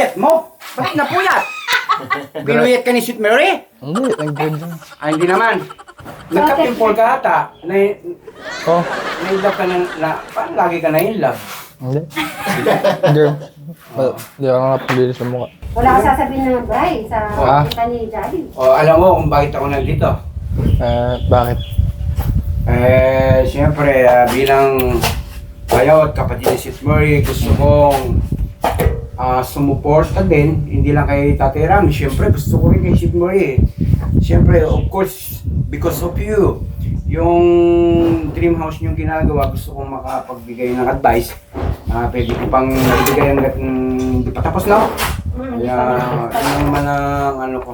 pinuyat mo? Bakit napuyat? Pinuyat ka ni Sweet Mary? Hindi, nag-grade lang. Hindi naman. Nagka-pimple ka ata. Oh, Na-inlove ka parang lagi ka na-inlove. hindi. Girl. Hindi ako nakapagbilis sa mukha. Wala ka sasabihin na Bray sa kita ni Daddy. Alam mo kung bakit ako nandito? Bakit? Siyempre, bilang kayo at kapatid ni Sweet Mary, gusto kong sumuporta din, hindi lang kay Tatay Rami. Siyempre, gusto ko rin kay Sweet Mary. Siyempre, of course, because of you, yung dream house niyong ginagawa, gusto kong makapagbigay ng advice. Pwede ko pang ibigay hanggat hindi pa tapos na. Kaya, yun naman ang ano ko.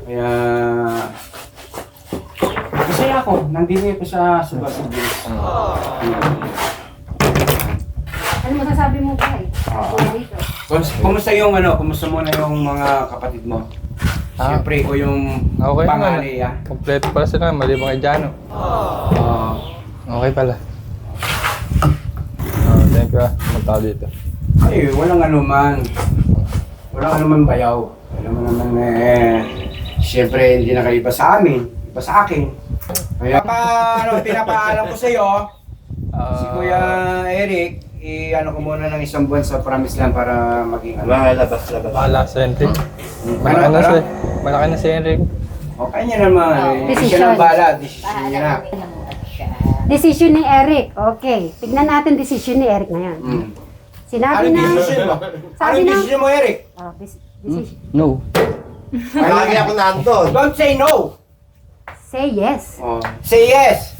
Kaya, masaya ako. Nandito ko sa Subasubis. Ano masasabi mo Bray? Dito. Kumusta yung kumusta mo na yung mga kapatid mo? Siyempre ko yung Okay naman. panganay, Kompleto pala sila, malibang kay Jano. Okay pala. Thank you Magtao dito. Ay, walang anuman. Walang anuman bayaw. Alam mo naman siyempre hindi na kayo iba sa amin, iba sa akin. Kaya pinapaalam ko sa iyo, si Kuya Eric, ko muna ng isang buwan sa Promise Land para maging Labas. Bahala sa Henrik. Malaki na si Henrik. Okay niya naman. Hindi siya nang bahala. Decision niya na. Decision ni Eric. Okay. Tignan natin decision ni Eric ngayon. Sinabi Anong na... decision mo? Sabi Anong na... decision mo, Eric? Decision. No. Lagi ako nandun. Don't say no. Say yes. Say yes.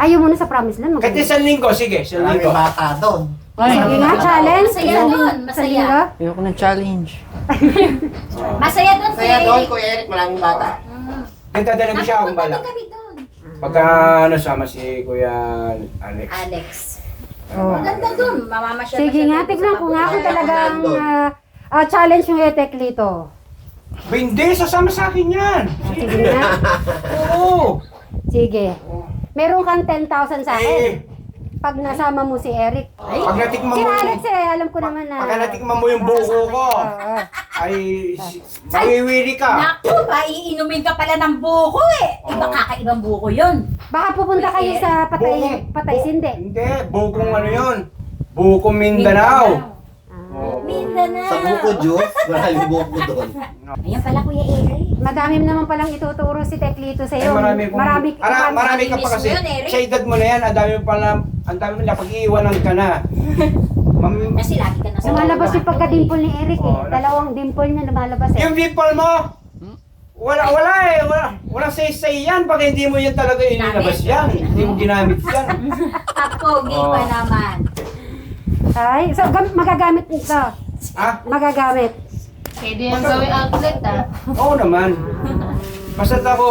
Ayaw mo na sa promise lang. Kahit isang linggo, sige, isang Lagi linggo. bata doon. Sige nga, challenge. Masaya doon, masaya. Ayoko ng challenge. Masaya doon, Kaya doon, Kuya Eric, maraming bata. Nagdadala ko siya akong bala. kami doon. Pagka sama si Kuya Alex. Alex. Oh. Maganda doon, mamamasyal. Sige nga, tignan ko nga kung talagang challenge yung etek dito. Hindi, sasama sa akin yan. Sige nga. Oo. Sige. Meron kang 10,000 sa akin. Pag nasama mo si Eric. Pag natikman Si mo Alex alam ko naman na... pagka natikman mo yung buko ko, ay mawiwili ka. Naku, iinumin ka pala ng buko eh. Iba kakaibang buko yun. Baka pupunta kayo sa patay sindi. Hindi, bukong ano yun. Bukong Mindanao. Mindanao. Sa buko juice, maraming buko doon. Ayan pala Kuya Eric. Madami naman palang ituturo si Teklito sa iyo. Marami ka pa kasi. Yun, Eric. Sa edad mo na yan, ang dami mo na pag-iiwanan ka na. Kasi lagi ka nasa Lumalabas yung pagka-dimple ni Eric eh. Oo. Dalawang dimple niya lumalabas eh. Yung people mo, wala say yan pag hindi mo yan talaga inilabas yan. Hindi mo ginamit yan. Pogi pa naman. Ay, so magagamit nito. Magagamit. Pwede yung gawing outlet Oo naman. Basta't ako,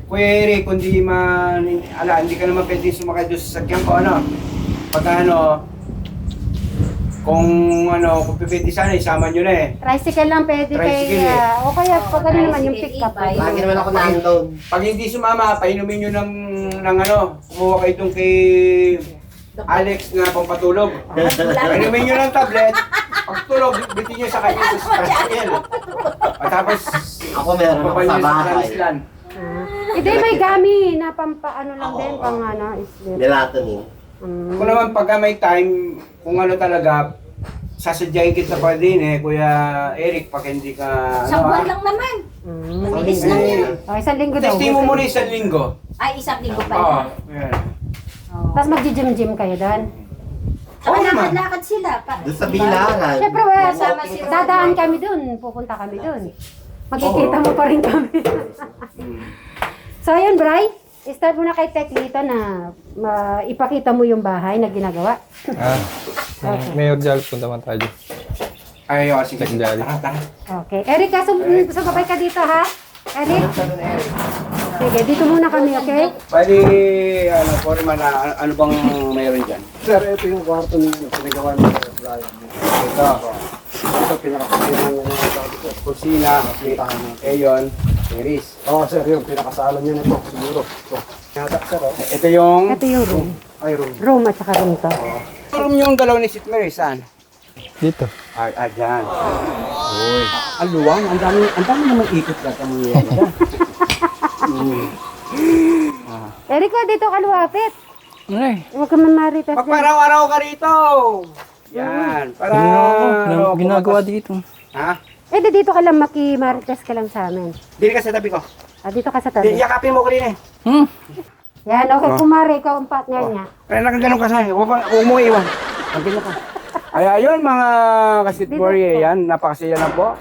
Kuya Eric, kundi hindi ka naman pwede sumakay doon sa sakyan ko, pagka kung pwede sana, isama nyo na eh. Tricycle lang pwede Tricycle kay... eh. O kaya pag ano naman yung pick up. Lagi naman ako nandun. Pag hindi sumama, painumin nyo ng kumuha kayo itong kay Alex na pampatulog. Painumin nyo ng tablet, pagtulog, bitin nyo sa kanya sa tricycle. At tapos, Ako meron ako sa bahay. Hindi, may gami na pampaano lang din, pang islit. Melatonin. kung naman pagka may time, kung talaga, sasadyain kita pa din Kuya Eric, pag hindi ka... Isang buwan lang naman. Mabilis lang yan. O, isang linggo daw. Testing mo muna isang linggo. Ay, isang linggo Oo, pala. yan. Tapos magji-gym-gym kayo doon. Saka Oo naman. lakad-lakad sila. Doon sa bilangan. Siyempre, dadaan kami doon. Pupunta kami doon. Magkikita mo pa rin kami. So, ayun, Bray. Start mo na kay Teklito na ipakita mo yung bahay na ginagawa. Mayor Jal, punta man tayo. Ay, sige. Tekjali. Tara. Okay. Eric, sumabay ka dito, ha? Eric? Sige, dito muna kami, okay? Pwede, Foreman, ano bang mayroon dyan? Sir, ito yung kwarto ninyo. Pinagawa niyo sa Brian. Ito, pinakasinan na mga sabi ko. Kusina, Ayon, Teris. Oo, sir, yung pinakasalan niyo nito. Siguro. So, yata, sir, oh. Ito yung Ito yung room. Ay, room. Room at saka room to. room yung dalaw ni Sweet Mary, saan? Dito. Dyan. Uy. Ang luwang. Ang dami naman ikot ka. Eric, dito ka luwapit. Ay, Huwag ka mamaritas. Pagparaw-araw ka rito. Yan. Para... ginagawa dito. Ha? Dito ka lang makimaritas ka lang sa amin. Dili ka sa tabi ko. Dito ka sa tabi. Yakapin mo ko rin eh. Yan, okay, kumari, ikaw ang partner niya. Kaya nakaganon ka sa'yo. Huwag mo iwan. Magkano ka. Ay, ayun mga kasitmori, yan. Napakasaya na po.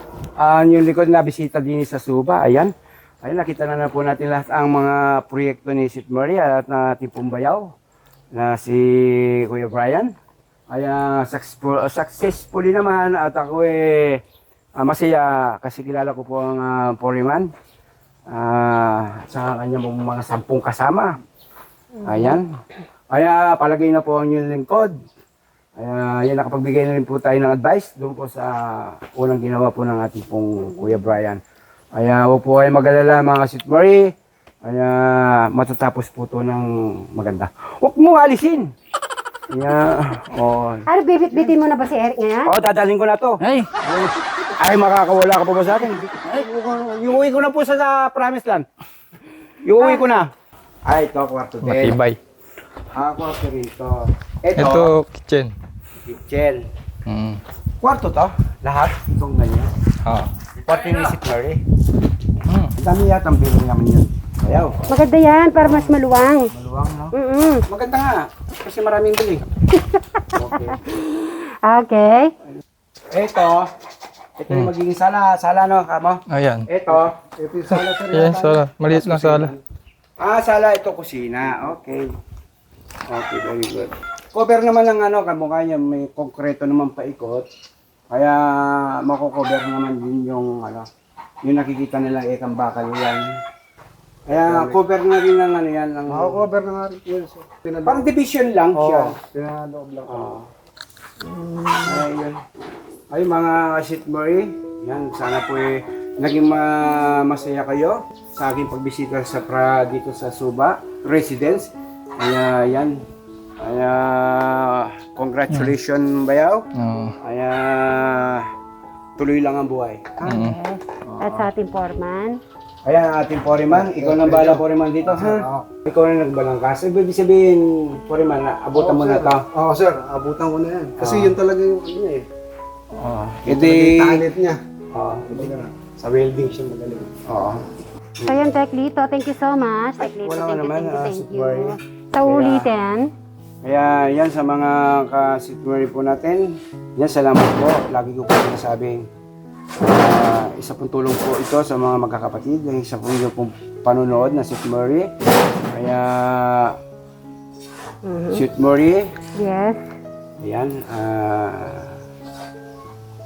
Yung likod na bisita din sa Suba. Ayan. Ayun, nakita na po natin lahat ang mga proyekto ni Sitmori at na Tipumbayaw na si Kuya Brian. Ay, successfully naman at ako masaya kasi kilala ko po ang Foreman. Sa kanya mga 10 kasama. Ayan. Kaya palagay na po ang inyong lingkod. Yan, nakapagbigay na rin po tayo ng advice doon po sa unang ginawa po ng ating pong Kuya Brian. Kaya huwag po kayo mag-alala mga Sitmori. Kaya matatapos po ito ng maganda. Huwag mo alisin! Ano, bibit-bitin mo na ba si Eric ngayon? Dadalhin ko na to. Ay, Ay, makakawala ka pa ba sa akin? Ay, iuwi ko na po sa Promised Land. Iuwi ko na. Ay, ito, kwarto din. matibay. Kwarto rito. Ito, kitchen. Kitchen. Mm. Kwarto to? Lahat? Itong ganyan. Kwarto ni Sitmori. Ang dami yata ang bilhin naman yun. Ayaw. Maganda yan, para mas maluwang. Maluwang, no? Maganda nga. Kasi maraming bili. Okay. Okay. Ito yung magiging sala. Sala, no, kamo? Ayan. Ito Ito yung sala sir. Ayan, sala. Maliit lang sala. Sala. Ito kusina. Okay. Okay, very good. Cover naman ng kamukha niya. May konkreto naman paikot. Kaya mako-cover naman din yung yung nakikita nila ekang bakal yan. Kaya cover na rin ng yan. Mako-cover na nga rin yun sir. Parang division lang siya. Pinaloob lang. Ayun. Ay mga Sitmori, yan sana po naging masaya kayo sa aking pagbisita dito sa Suba Residence. Kaya yan. Kaya congratulations Bayaw. Kaya tuloy lang ang buhay. At sa ating foreman. Kaya ating Foreman, ikaw nang bala Foreman dito ha. Ikaw na nagbalangkas. Ibig sabihin Foreman, abutan mo na to. Oo sir, abutan ko na yan. Kasi yun talaga yung eh. Hindi. Tanit niya. Sa welding siya magaling. So yun, Teklito, thank you so much. Teklito, Wala thank naman, you. Sitmori. Sa ulitin. Kaya yan sa mga ka-Sitmori po natin, yan salamat po. Lagi ko po sinasabing isa pong tulong po ito sa mga magkakapatid. Yung isa pong panonood na Sitmori. Kaya Sitmori, Yes. ayan,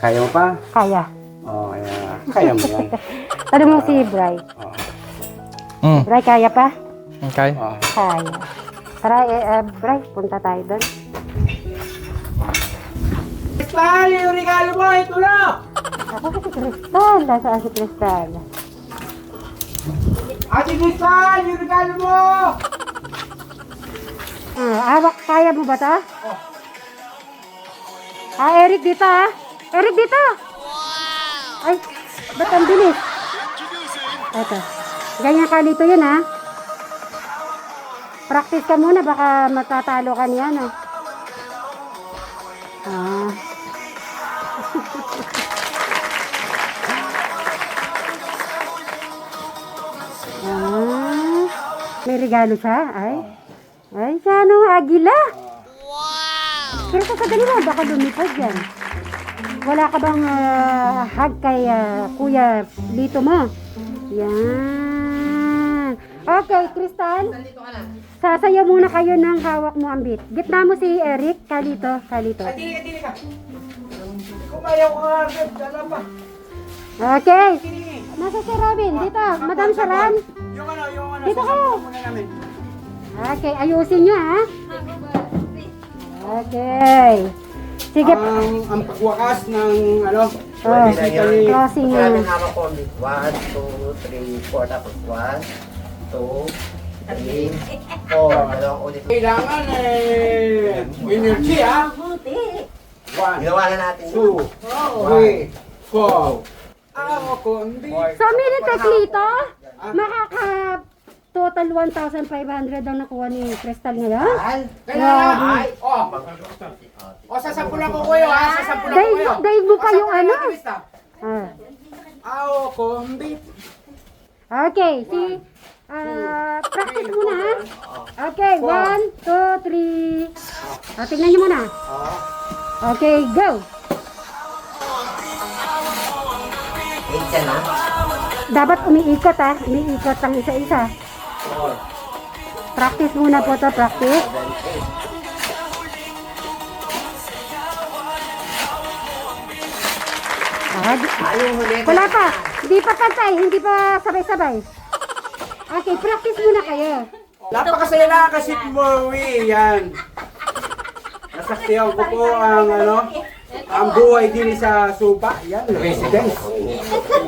kaya mo pa? Kaya. Kaya mo yan. Tanong mo si Bray. Bray, kaya pa? Okay. Kaya. Tara, Bray, punta tayo doon. Kristal, yung regalo mo, ito na! Ako si Kristal. Nasaan si Kristal? Ate Kristal, yung regalo mo! Awak, kaya mo ba ta? Eric, dito Eric, dito! Ay, ba't ang bilis? Eto. Ganyan ka dito yun, Practice ka muna, baka matatalo ka niya, May regalo siya, Ay, siya agila. Pero kasadali mo, baka lumipad yan. Wala ka bang hug kay Kuya dito mo? Yan. Okay, Kristal. Sasayaw muna kayo ng hawak mo ang beat. Gitna mo si Eric. Kalito. Atili ka. Kumayaw ka nga, dala pa. Okay. Nasa si Robin. Dito. Madam Saran. Yung Dito ka. muna namin. Okay, ayusin nyo, Okay. Sige. Ang pagwakas ng Closing Maraming na. hawak ko. 1, 2, 3, 4. Tapos 1, 2, 3, 4. Dalawang ulit. Kailangan energy Buti. 1, Ginawa na natin. 2, 3, 4. Ako hindi. So, mini teklito, makaka total 1,500 ang nakuha ni Crystal ngayon. Kailangan na. Ay, O, sasampulan ko kayo ha. Sasampulan ko kayo. Dahil mo pa yung ano. Lista. Ah. Ako hindi. Okay, practice muna ha. Okay, 1, 2, 3. Tingnan nyo muna. Okay, go. 8 yan, ha? Dapat umiikot ha. Umiikot ang isa-isa. Practice muna po to, practice. Ayun, huli. Wala pa. Hindi pa pantay, hindi pa sabay-sabay. Okay, practice muna kayo. Napakasaya na kasi Murray. Yan. Nasaksiyan ko po ang ang buhay din sa Supa. Yan, residence.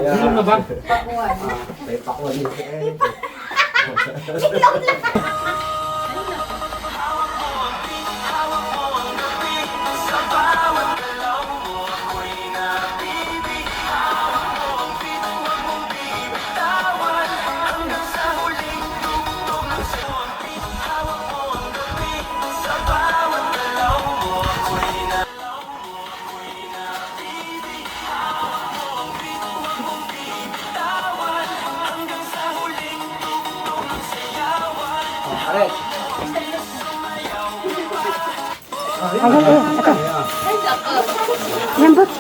Yan. May pakuha niyo. Aray. Lambot.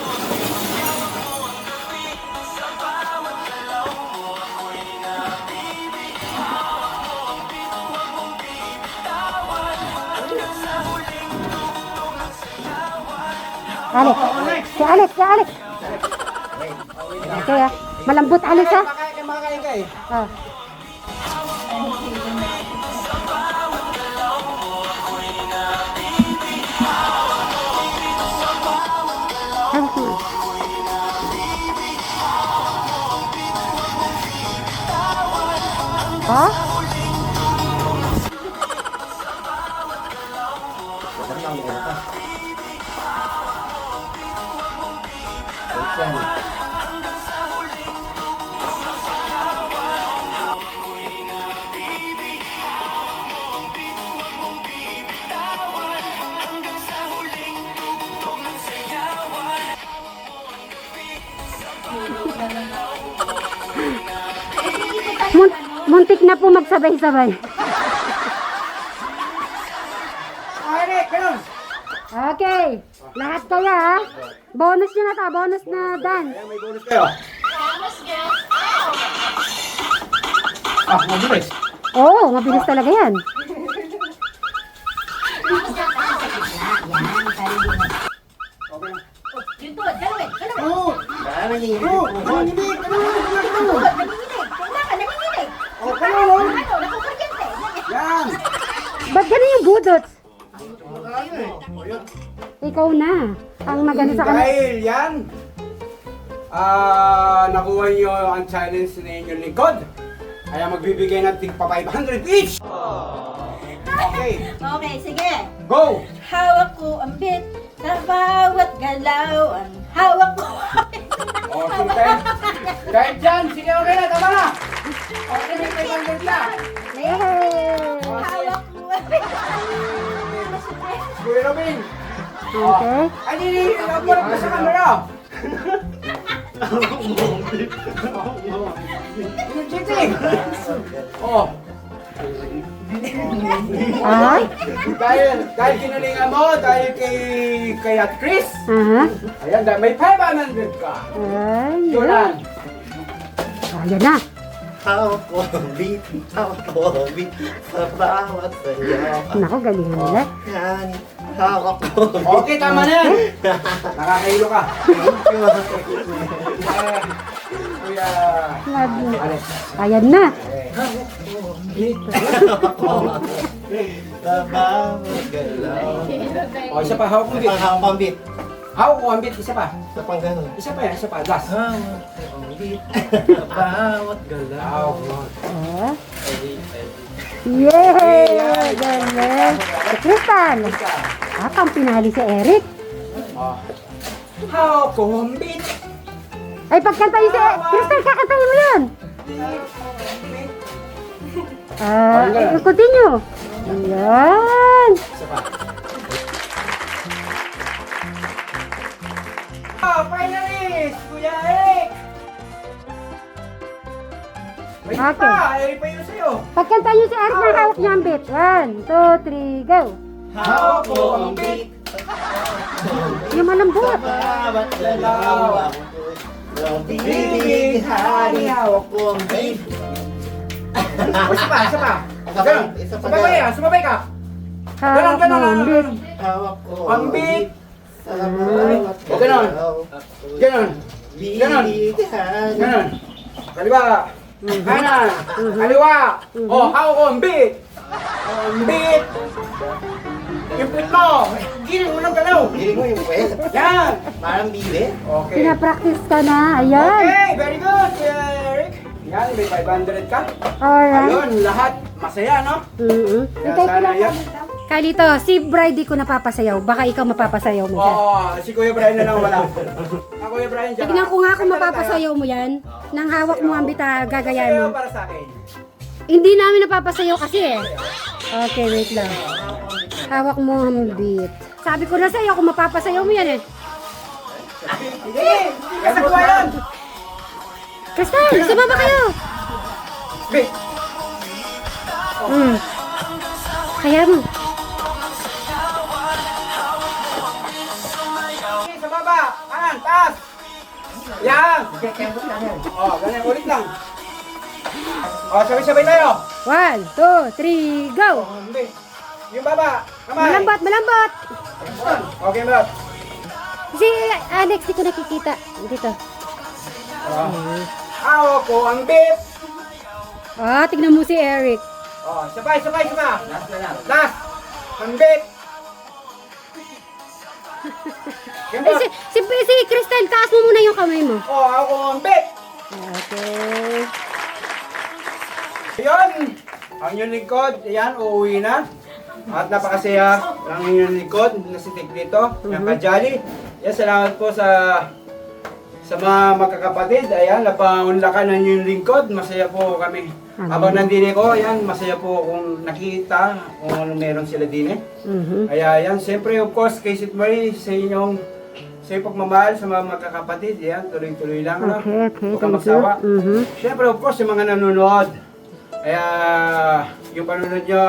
Alex. Si Alex, si Alex. Okay ah. Malambot Alex ah. Makakain ka eh. Ah. Ha? Muntik na po magsabay-sabay. Aray, ganun. Okay. Lahat kayo ha. Bonus nyo na to. Bonus na dance. Ayan, may bonus kayo. Mabilis. Oo, mabilis talaga yan. Yun to, galawin. Oo. Nanginginig. Oo. Nanginginig. Kailangan, nanginginig. O, ganun. Nakukuryente. Yan. Ba't ganun yung budots? Ikaw na. Ang maganda sa kanila. Dahil yan, nakuha nyo ang challenge na inyong lingkod. Kaya magbibigay ng tigpa 500 each. Okay, Okay, sige. go! Hawak ko ang bit sa bawat galaw. Ang hawak ko. O, sige. Dahil dyan, sige, okay na, tama na. Okay na, 500 na. Yay! Hawak ko ang bit. Kuya Robin. Okay. Ay, nililipot ko sa camera. Yung cheating. Oh. Ay. Dahil kinalingan mo, dahil kay At Chris. Aha. Ayan, may 500 ka. Ay. Yolan. Ayan na. Hawak ko ang beat, hawak ko ang beat sa bawat sayaw. Naku, galingan nila. Yan, hawak ko ang beat. Okay, tama na yan. Nakakahilo ka. Kuya Alex. Ayan na. Sa bawat galaw. O, isa pa, hawak mo bit. Hawak ko ang beat. Hawak ko ang bit, isa pa. Sa pang ganun. Isa pa yan, isa pa. Last. Hawak ko ang beat sa bawat galaw. Hawak mo. Oh. Yay! Galing. Si Crystal. Ang pinali si Eric. O, Oh. How kumbit. Ay, pagkantayin si Crystal, kakantayin mo yun. Continue. Ayan. Isa pa. Oh, finalist! Kuya Eric! May Okay. pa! Eric pa yun sa'yo. Pagkantayin niyo si Eric ng hawak niya ang bit. 1, 2, 3, go. How kumbit. Yung malambot. Bawat dalawa. Bibig, hari, hawak ko ang babe. O, isa pa, isa pa. Ganun. Isa pa Sumabay ka, sumabay ka. Hawak mo ang bit. Hawak ko Ang big. Salamat. O, ganun. Ganun. Ganon. Bibig, hari. Ganun. Kaliwa. Kanan. Kaliwa. O, how kumbit. Kumbit. Yung pit mo. Giling mo ng galaw. Hiling mo yung pwes. Yan. Parang bibe. Okay. Pinapractice ka na. Ayan. Okay, very good, Kuya Eric. Yan, may 500 ka. Alright. Ayun, lahat masaya, no? Kaya Ito sana yan. Kalito, si Bride ko napapasayaw. Baka ikaw mapapasayaw mo siya. Oo, si Kuya Brian na lang wala. Ang Kuya Brian dyan. Tignan ko nga kung mapapasayaw mo yan. Nang hawak mo ang bita, gagayan mo. para sa akin. Hindi namin napapasayaw kasi eh. Okay, wait lang. Hawak mo ang beat. Sabi ko na sa'yo kung mapapasayaw mo yan eh. Sige, kasi kuha yan. Crystal, sumama kayo! Be, Kaya mo. sige, sa baba. Kanan, taas. Yan. Oh, ganyan, ulit lang. Oh, sabay-sabay tayo. 1, 2, 3, go! Oh, be. Yung baba, kamay. Malambot, malambot! Okay, Mel. Si Alex, di ko nakikita. Dito. Hawak ko ang beep. Ah, tignan mo si Eric. Oh, sabay. Last na lang. Last. Ang beep. Ay, si Crystal, taas mo muna yung kamay mo. Oh, ako ang beep. Okay. Ayun, ang inyong lingkod, ayan, uuwi na. At napakasaya ng inyong lingkod na si Tek dito, yung kajali. Yan, salamat po sa mga magkakapatid. Ayan, napaunlakan ng inyong lingkod. Masaya po kami. Habang nandini ko, ayan, masaya po kung nakita kung ano meron sila din eh. Kaya yan, siyempre of course, kay St. Marie, sa inyong pagmamahal sa mga magkakapatid, yan, tuloy-tuloy lang, no? Okay, Huwag kang thank you. magsawa. Siyempre, of course, yung mga nanonood, kaya yung panunod nyo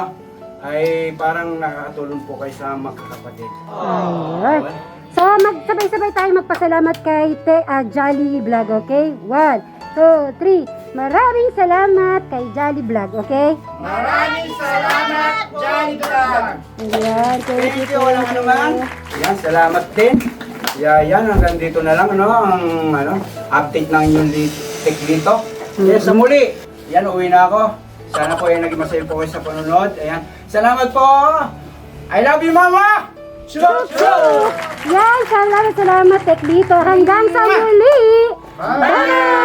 ay parang nakakatulong po kayo sa magkakapatid. Ayun. So, magsabay-sabay tayo magpasalamat kay Jolly Vlog, okay? 1, 2, 3. Maraming salamat kay Jolly Vlog, okay? Maraming salamat, Johnny Vlog! Ayan, Thank you, walang anuman. Yan, salamat din. Yan, hanggang dito na lang, ang update ng inyong Tek dito. Yes, sa muli. Yan, uwi na ako. Sana po naging masaya po kayo sa panonood. Ayan. Salamat po! I love you, Mama! Chuk! Yan, salamat Tek dito. Hanggang sa muli! Bye!